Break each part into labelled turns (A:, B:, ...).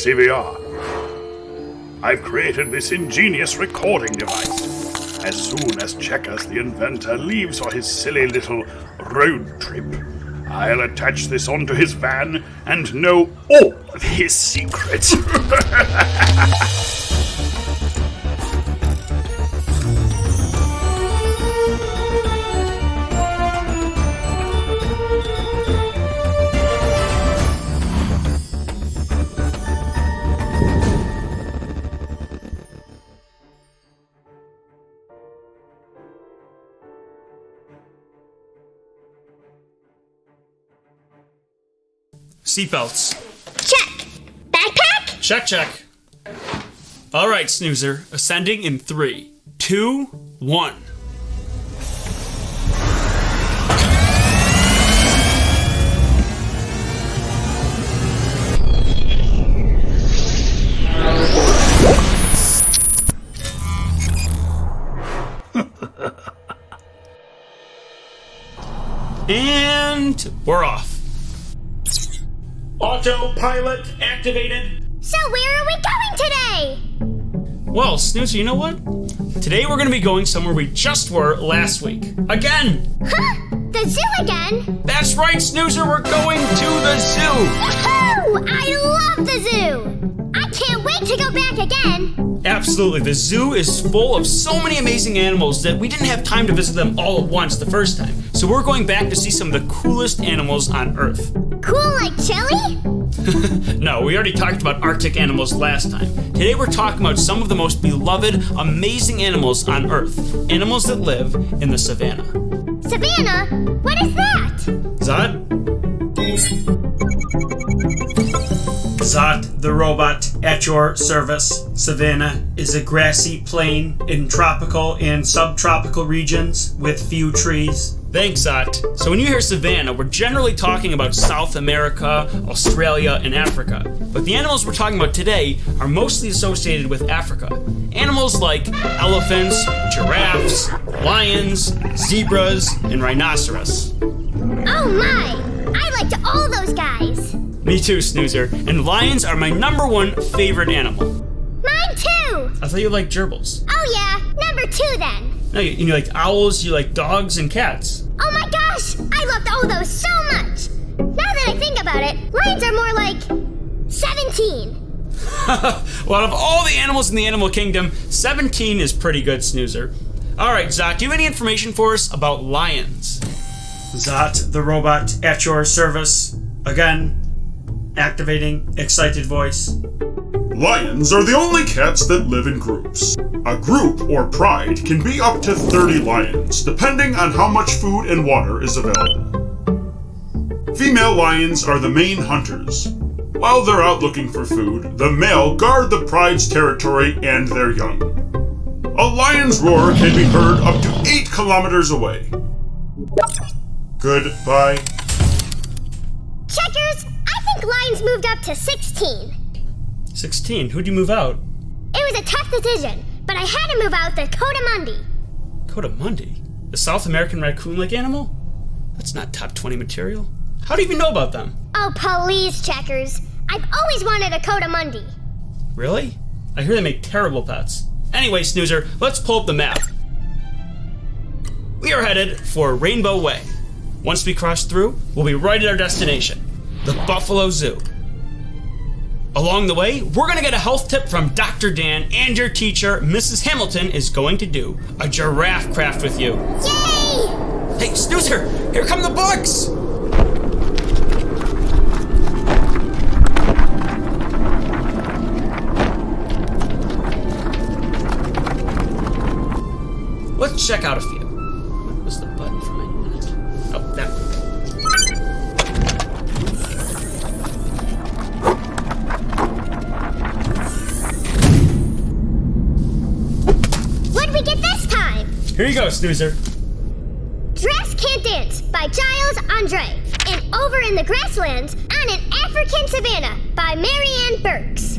A: DCVR. I've created this ingenious recording device. As soon as Checkers the inventor leaves for his silly little road trip, I'll attach this onto his van and know all of his secrets.
B: Seatbelts.
C: Check. Backpack?
B: Check. All right, Snoozer. Ascending in 3, 2, 1. And we're off. Autopilot activated.
C: So where are we going today?
B: Well, Snoozer, you know what? Today we're going to be going somewhere we just were last week. Again!
C: Huh? The zoo again?
B: That's right, Snoozer, we're going to the zoo!
C: Yahoo! I love the zoo! I can't wait to go back again!
B: Absolutely, the zoo is full of so many amazing animals that we didn't have time to visit them all at once the first time. So we're going back to see some of the coolest animals on Earth.
C: Cool like chili?
B: No, we already talked about Arctic animals last time. Today we're talking about some of the most beloved, amazing animals on Earth. Animals that live in the Savanna.
C: Savanna? What is that?
B: Zot, the robot, at your service. Savanna is a grassy plain in tropical and subtropical regions with few trees. Thanks, Zot. So when you hear Savanna, we're generally talking about South America, Australia, and Africa. But the animals we're talking about today are mostly associated with Africa. Animals like elephants, giraffes, lions, zebras, and rhinoceros.
C: Oh my! I liked all those guys!
B: Me too, Snoozer. And lions are my #1 favorite animal.
C: Mine too!
B: I thought you liked gerbils.
C: Oh yeah, number 2 then.
B: No, you like owls, you like dogs, and cats.
C: Oh my gosh! I loved all those so much! Now that I think about it, lions are more like 17.
B: Well, out of all the animals in the animal kingdom, 17 is pretty good, Snoozer. All right, Zot, do you have any information for us about lions? Zot, the robot, at your service. Again, activating excited voice.
D: Lions are the only cats that live in groups. A group, or pride, can be up to 30 lions, depending on how much food and water is available. Female lions are the main hunters. While they're out looking for food, the male guard the pride's territory and their young. A lion's roar can be heard up to 8 kilometers away. Goodbye.
C: Checkers, I think lions moved up to 16.
B: 16? Who'd you move out?
C: It was a tough decision, but I had to move out the Cotamundi.
B: Cotamundi? The South American raccoon-like animal? That's not top 20 material. How do you even know about them?
C: Oh, please, Checkers. I've always wanted a Cotamundi.
B: Really? I hear they make terrible pets. Anyway, Snoozer, let's pull up the map. We are headed for Rainbow Way. Once we cross through, we'll be right at our destination, the Buffalo Zoo. Along the way, we're gonna get a health tip from Dr. Dan, and your teacher, Mrs. Hamilton, is going to do a giraffe craft with you.
C: Yay!
B: Hey, Snoozer, here come the books! Let's check out a few. What was the button for my unit? Oh, that one.
C: What'd we get this time?
B: Here you go, Snoozer.
C: Giraffes Can't Dance by Giles Andreae. And Over in the Grasslands on an African Savanna by Marianne Berkes.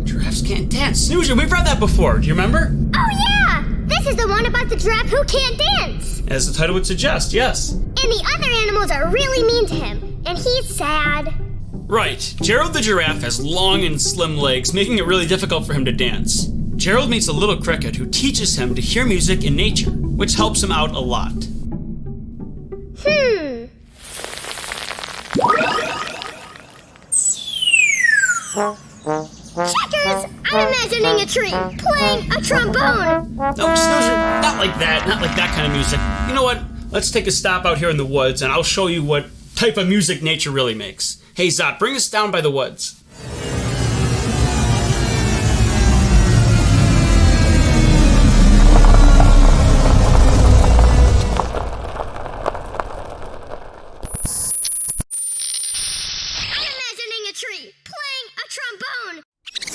B: Giraffes Can't Dance. Snoozer, we've read that before. Do you remember?
C: Oh yeah! This is the one about the giraffe who can't dance.
B: As the title would suggest, yes.
C: And the other animals are really mean to him, and he's sad.
B: Right. Gerald the giraffe has long and slim legs, making it really difficult for him to dance. Gerald meets a little cricket who teaches him to hear music in nature, which helps him out a lot.
C: Checkers! I'm imagining a tree playing a trombone.
B: No, Snoozer, not like that. Not like that kind of music. You know what? Let's take a stop out here in the woods, and I'll show you what type of music nature really makes. Hey, Zot, bring us down by the woods.
C: I'm imagining a tree playing a trombone.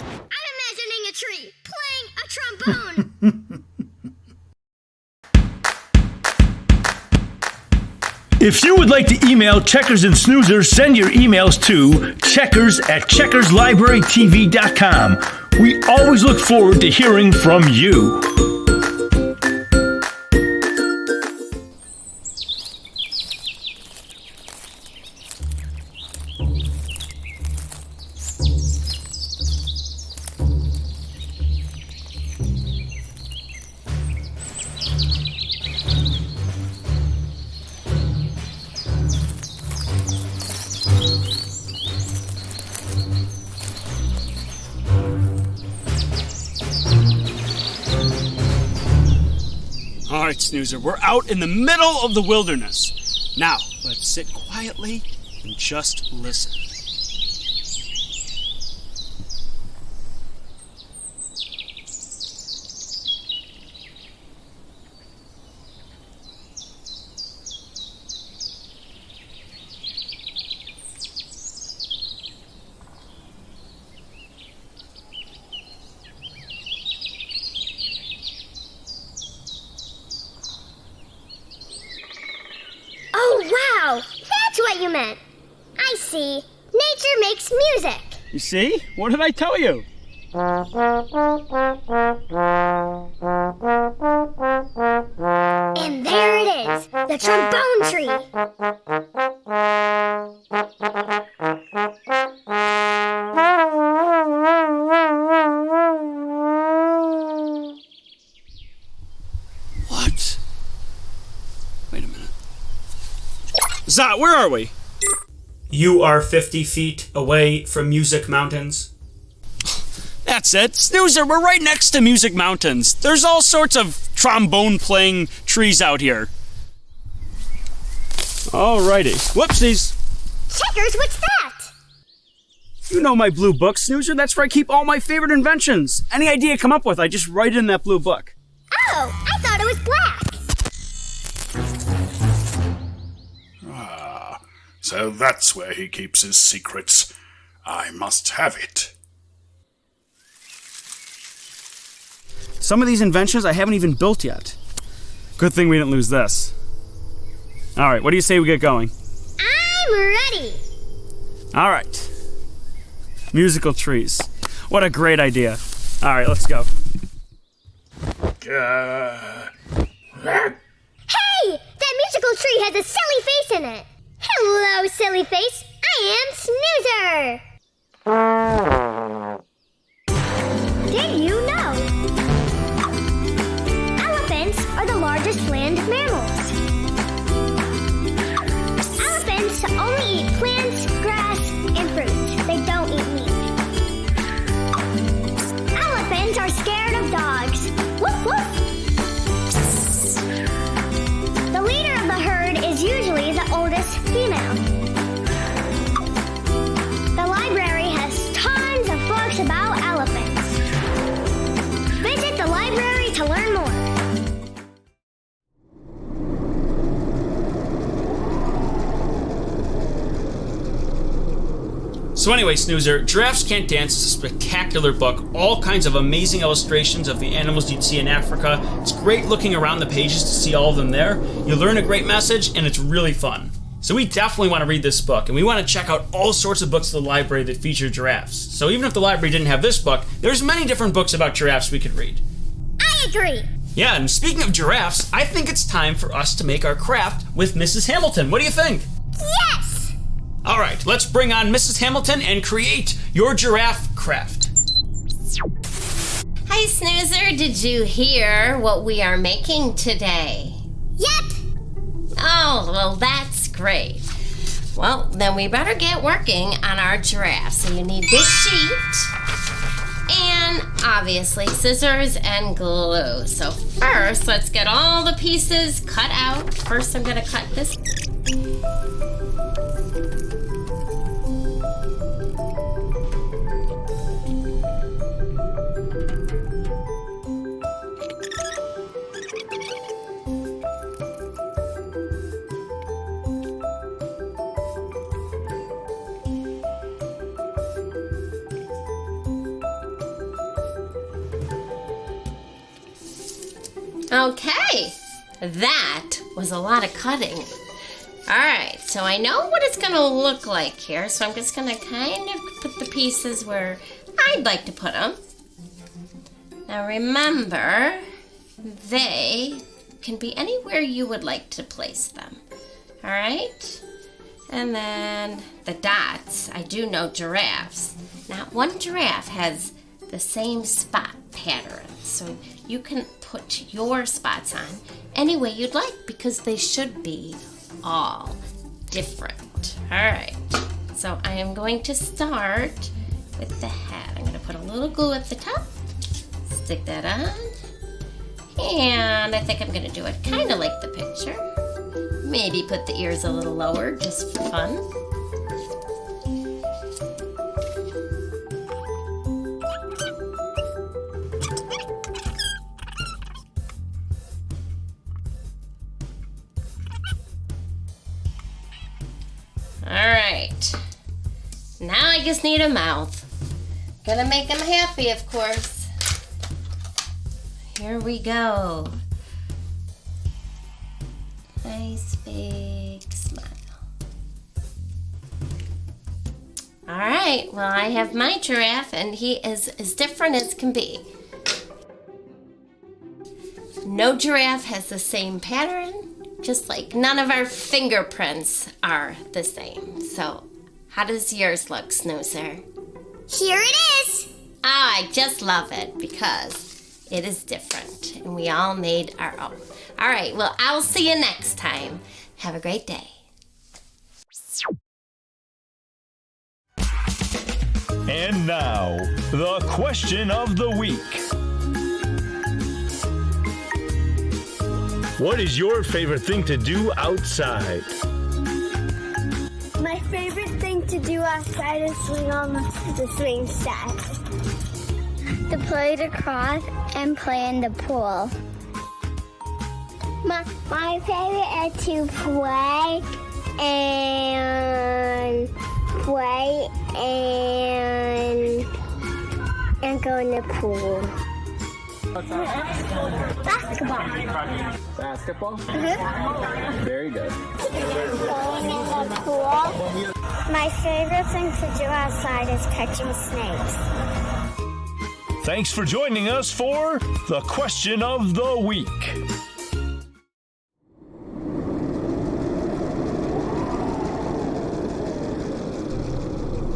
C: I'm imagining a tree playing a trombone.
E: If you would like to email Checkers and Snoozer, send your emails to checkers@checkerslibrarytv.com. We always look forward to hearing from you.
B: All right, Snoozer, we're out in the middle of the wilderness. Now, let's sit quietly and just listen.
C: Wow, that's what you meant. I see. Nature makes music.
B: You see? What did I tell you?
C: And there it is, the trombone tree.
B: What? Wait a minute. Zot, where are we? You are 50 feet away from Music Mountains. That's it. Snoozer, we're right next to Music Mountains. There's all sorts of trombone-playing trees out here. Alrighty. Whoopsies.
C: Checkers, what's that?
B: You know my blue book, Snoozer. That's where I keep all my favorite inventions. Any idea I come up with, I just write it in that blue book.
C: Oh, I thought it was black.
A: So that's where he keeps his secrets. I must have it.
B: Some of these inventions I haven't even built yet. Good thing we didn't lose this. Alright, what do you say we get going?
C: I'm ready.
B: Alright. Musical trees. What a great idea. Alright, let's go.
C: Hey! That musical tree has a silly face in it. Hello, silly face. I am Snoozer. Did you know? Elephants are the largest land mammals. Elephants only eat plants, grass, and fruits. They don't eat meat. Elephants are scared of dogs. Woof woof. The leader of the herd is usually the oldest female. The library has tons of books about elephants. Visit the library to learn more.
B: So anyway, Snoozer, Giraffes Can't Dance is a spectacular book. All kinds of amazing illustrations of the animals you'd see in Africa. It's great looking around the pages to see all of them there. You learn a great message, and it's really fun. So we definitely want to read this book, and we want to check out all sorts of books at the library that feature giraffes. So even if the library didn't have this book, there's many different books about giraffes we could read.
C: I agree.
B: Yeah, and speaking of giraffes, I think it's time for us to make our craft with Mrs. Hamilton. What do you think?
C: Yes!
B: All right, let's bring on Mrs. Hamilton and create your giraffe craft.
F: Hi, Snoozer. Did you hear what we are making today?
C: Yep!
F: Oh, well, that's great. Well, then we better get working on our giraffe. So you need this sheet and obviously scissors and glue. So first, let's get all the pieces cut out. First, I'm going to cut this. Okay, that was a lot of cutting. All right, so I know what it's gonna look like here, so I'm just gonna kind of put the pieces where I'd like to put them. Now remember, they can be anywhere you would like to place them. All right? And then the dots, I do know giraffes. Not one giraffe has the same spot pattern, so you can put your spots on any way you'd like because they should be all different. All right, so I am going to start with the head. I'm going to put a little glue at the top, stick that on, and I think I'm going to do it kind of like the picture. Maybe put the ears a little lower just for fun. Alright, now I just need a mouth. Gonna make him happy, of course. Here we go. Nice big smile. Alright, well, I have my giraffe and he is as different as can be. No giraffe has the same pattern. Just like none of our fingerprints are the same. So, how does yours look, Snoozer?
C: Here it is!
F: Oh, I just love it because it is different and we all made our own. All right, well, I'll see you next time. Have a great day.
E: And now, the question of the week. What is your favorite thing to do outside?
G: My favorite thing to do outside is swing on the swing set. To play lacrosse and play in the pool. My favorite is to play and go in the pool. Basketball.
H: Basketball?
G: Mm-hmm.
H: Very good.
G: Going in the pool. My favorite thing to do outside is catching snakes.
E: Thanks for joining us for the question of the week.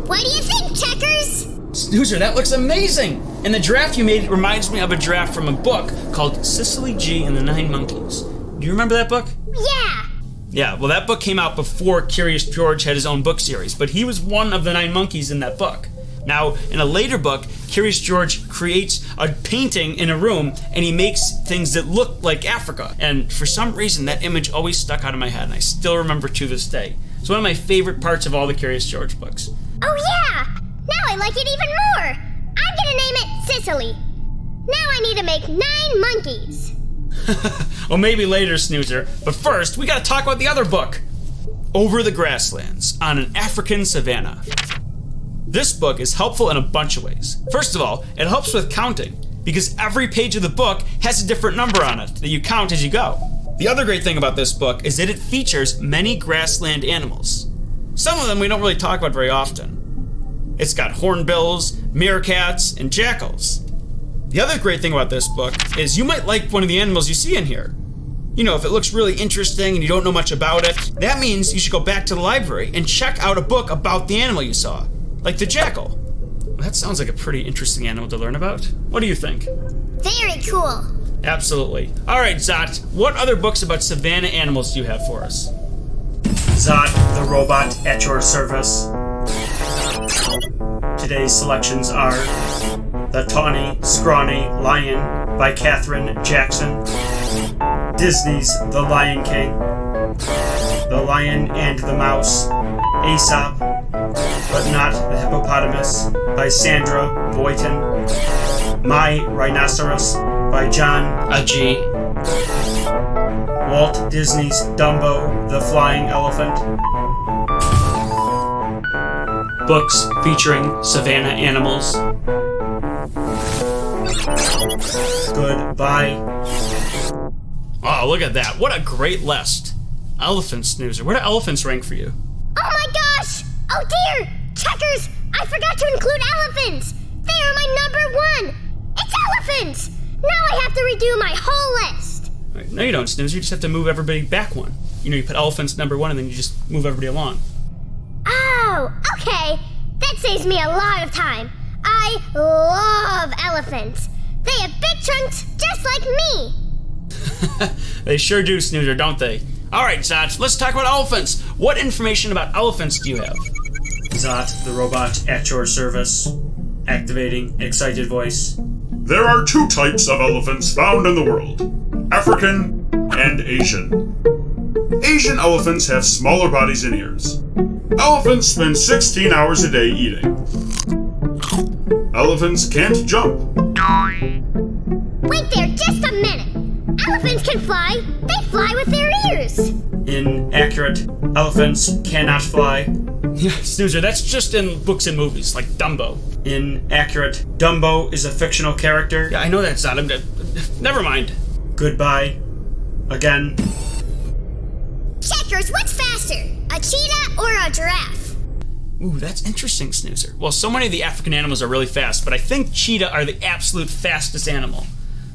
C: What do you think, Checkers?
B: Snoozer, that looks amazing! And the giraffe you made reminds me of a giraffe from a book called Cicely G and the Nine Monkeys. Do you remember that book?
C: Yeah!
B: Yeah, well, that book came out before Curious George had his own book series, but he was one of the Nine Monkeys in that book. Now, in a later book, Curious George creates a painting in a room, and he makes things that look like Africa. And for some reason, that image always stuck out of my head, and I still remember to this day. It's one of my favorite parts of all the Curious George books.
C: Oh yeah! Now I like it even more! I'm gonna name it Sicily. Now I need to make 9 monkeys.
B: Well, maybe later, Snoozer. But first, we gotta talk about the other book. Over the Grasslands, on an African Savanna. This book is helpful in a bunch of ways. First of all, it helps with counting, because every page of the book has a different number on it that you count as you go. The other great thing about this book is that it features many grassland animals. Some of them we don't really talk about very often. It's got hornbills, meerkats, and jackals. The other great thing about this book is you might like one of the animals you see in here. You know, if it looks really interesting and you don't know much about it, that means you should go back to the library and check out a book about the animal you saw, like the jackal. Well, that sounds like a pretty interesting animal to learn about. What do you think?
C: Very cool.
B: Absolutely. All right, Zot, what other books about savanna animals do you have for us?
I: Zot, the robot at your service. Today's selections are The Tawny, Scrawny, Lion by Kathryn Jackson, Disney's The Lion King, The Lion and the Mouse, Aesop, but not the Hippopotamus by Sandra Boyton, My Rhinoceros by Jon Agee, Walt Disney's Dumbo, the Flying Elephant. Books featuring savanna animals. Goodbye.
B: Oh, look at that. What a great list. Elephant Snoozer. Where do elephants rank for you?
C: Oh my gosh! Oh dear! Checkers! I forgot to include elephants! They are my number 1! It's elephants! Now I have to redo my whole list!
B: Right, no, you don't, Snoozer. You just have to move everybody back one. You know, you put elephants number 1 and then you just move everybody along.
C: Oh, okay. That saves me a lot of time. I love elephants. They have big trunks just like me.
B: They sure do, Snoozer, don't they? All right, Zot, let's talk about elephants. What information about elephants do you have?
I: Zot, the robot at your service. Activating excited voice.
D: There are 2 types of elephants found in the world: African and Asian. Asian elephants have smaller bodies and ears. Elephants spend 16 hours a day eating. Elephants can't jump.
C: Wait there just a minute. Elephants can fly. They fly with their ears.
I: Inaccurate. Elephants cannot fly.
B: Yeah, Snoozer, that's just in books and movies, like Dumbo.
I: Inaccurate. Dumbo is a fictional character.
B: Yeah, I know that's not. Never mind.
I: Goodbye. Again.
C: Checkers, what's faster? A cheetah or a giraffe?
B: Ooh, that's interesting, Snoozer. Well, so many of the African animals are really fast, but I think cheetah are the absolute fastest animal.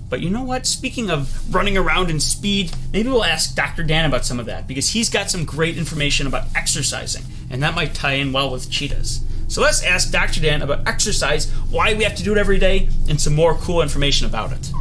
B: But you know what? Speaking of running around and speed, maybe we'll ask Dr. Dan about some of that, because he's got some great information about exercising, and that might tie in well with cheetahs. So let's ask Dr. Dan about exercise, why we have to do it every day, and some more cool information about it.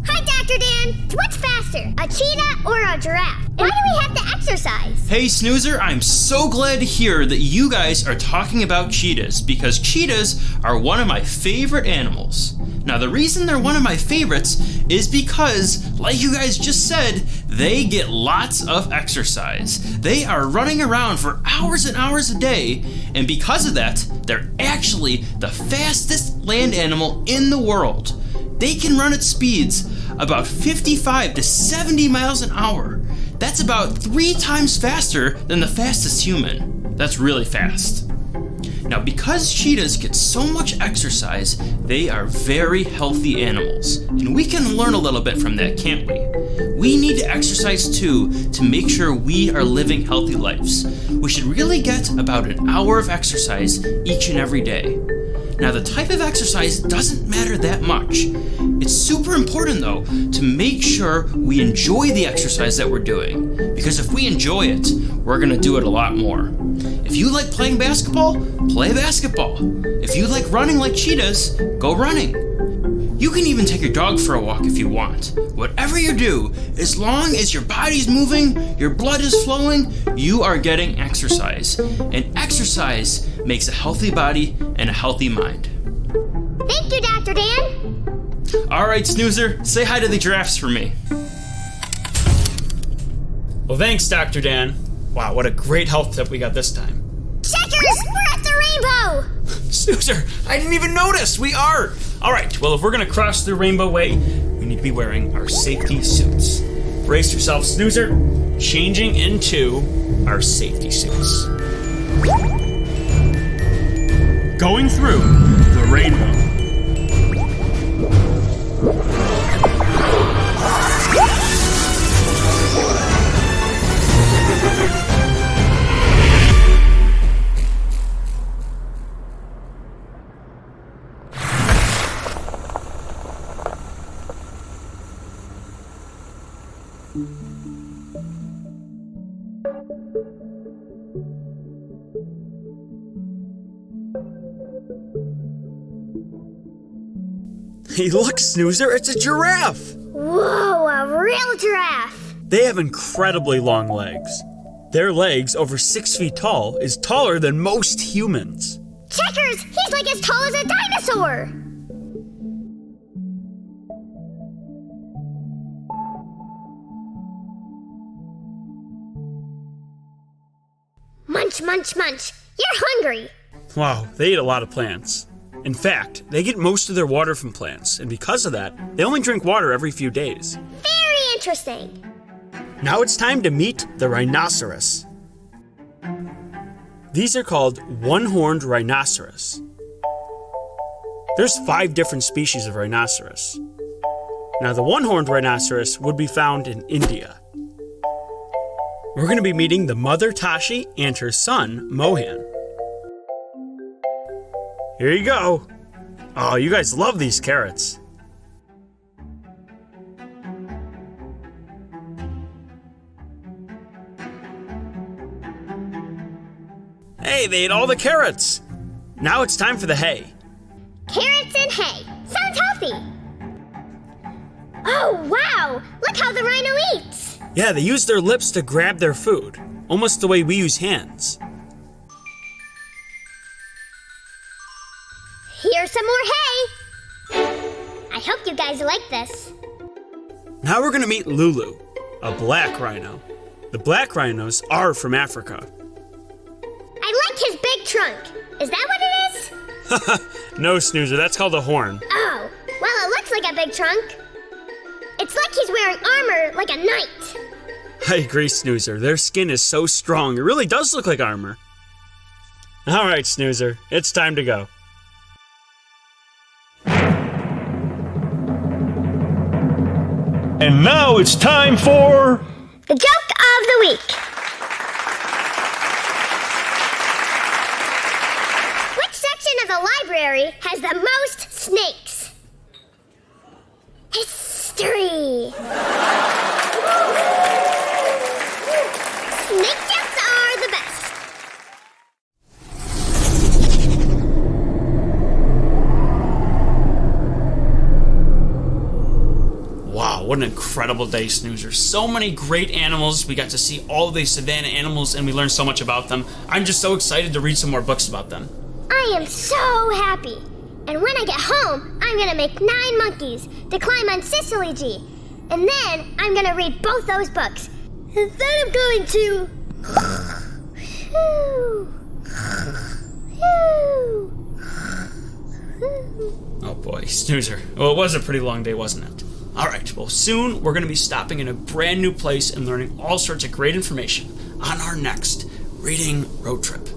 C: Hi, Dr. Dan. What's faster, a cheetah or a giraffe? Why do we have to exercise?
J: Hey Snoozer, I'm so glad to hear that you guys are talking about cheetahs, because cheetahs are one of my favorite animals. Now the reason they're one of my favorites is because, like you guys just said, they get lots of exercise. They are running around for hours and hours a day, and because of that, they're actually the fastest land animal in the world. They can run at speeds about 55 to 70 miles an hour. That's about 3 times faster than the fastest human. That's really fast. Now, because cheetahs get so much exercise, they are very healthy animals. And we can learn a little bit from that, can't we? We need to exercise too to make sure we are living healthy lives. We should really get about an hour of exercise each and every day. Now, the type of exercise doesn't matter that much. It's super important, though, to make sure we enjoy the exercise that we're doing. Because if we enjoy it, we're going to do it a lot more. If you like playing basketball, play basketball. If you like running like cheetahs, go running. You can even take your dog for a walk if you want. Whatever you do, as long as your body's moving, your blood is flowing, you are getting exercise. And exercise makes a healthy body and a healthy mind.
C: Thank you, Dr. Dan.
J: All right, Snoozer, say hi to the giraffes for me.
B: Well, thanks, Dr. Dan. Wow, what a great health tip we got this time.
C: Checkers, we're at the rainbow.
B: Snoozer, I didn't even notice. We are. All right, well, if we're going to cross the rainbow way, we need to be wearing our safety suits. brace yourself, Snoozer. Changing into our safety suits. Going through the rainbow. Hey, look, Snoozer, it's a giraffe!
C: Whoa, a real giraffe!
B: They have incredibly long legs. Their legs, over 6 feet tall, is taller than most humans.
C: Checkers, he's like as tall as a dinosaur! Munch, munch, munch. You're hungry.
B: Wow, they eat a lot of plants. In fact, they get most of their water from plants, and because of that, they only drink water every few days.
C: Very interesting.
B: Now it's time to meet the rhinoceros. These are called one-horned rhinoceros. There's 5 different species of rhinoceros. Now the one-horned rhinoceros would be found in India. We're going to be meeting the mother Tashi and her son Mohan. Here you go. Oh, you guys love these carrots. Hey, they ate all the carrots. Now it's time for the hay.
C: Carrots and hay. Sounds healthy. Oh, wow. Look how the rhino eats.
B: Yeah, they use their lips to grab their food, almost the way we use hands.
C: Here's some more hay. I hope you guys like this.
B: Now we're gonna meet Lulu, a black rhino. The black rhinos are from Africa.
C: I like his big trunk. Is that what it is?
B: No, Snoozer, that's called a horn.
C: Oh, well, it looks like a big trunk. It's like he's wearing armor like a knight.
B: I agree, Snoozer. Their skin is so strong, it really does look like armor. All right, Snoozer, it's time to go.
E: And now it's time for...
C: The joke of the week. Which section of the library has the most snakes? History. Snake jokes are the best.
B: Wow, what an incredible day, Snoozer. So many great animals. We got to see all of these savanna animals and we learned so much about them. I'm just so excited to read some more books about them.
C: I am so happy. And when I get home, I'm gonna make 9 monkeys to climb on Sicily G. And then I'm gonna read both those books. And then I'm going to...
B: Oh boy, Snoozer. Well, it was a pretty long day, wasn't it? Alright, well soon we're going to be stopping in a brand new place and learning all sorts of great information on our next reading road trip.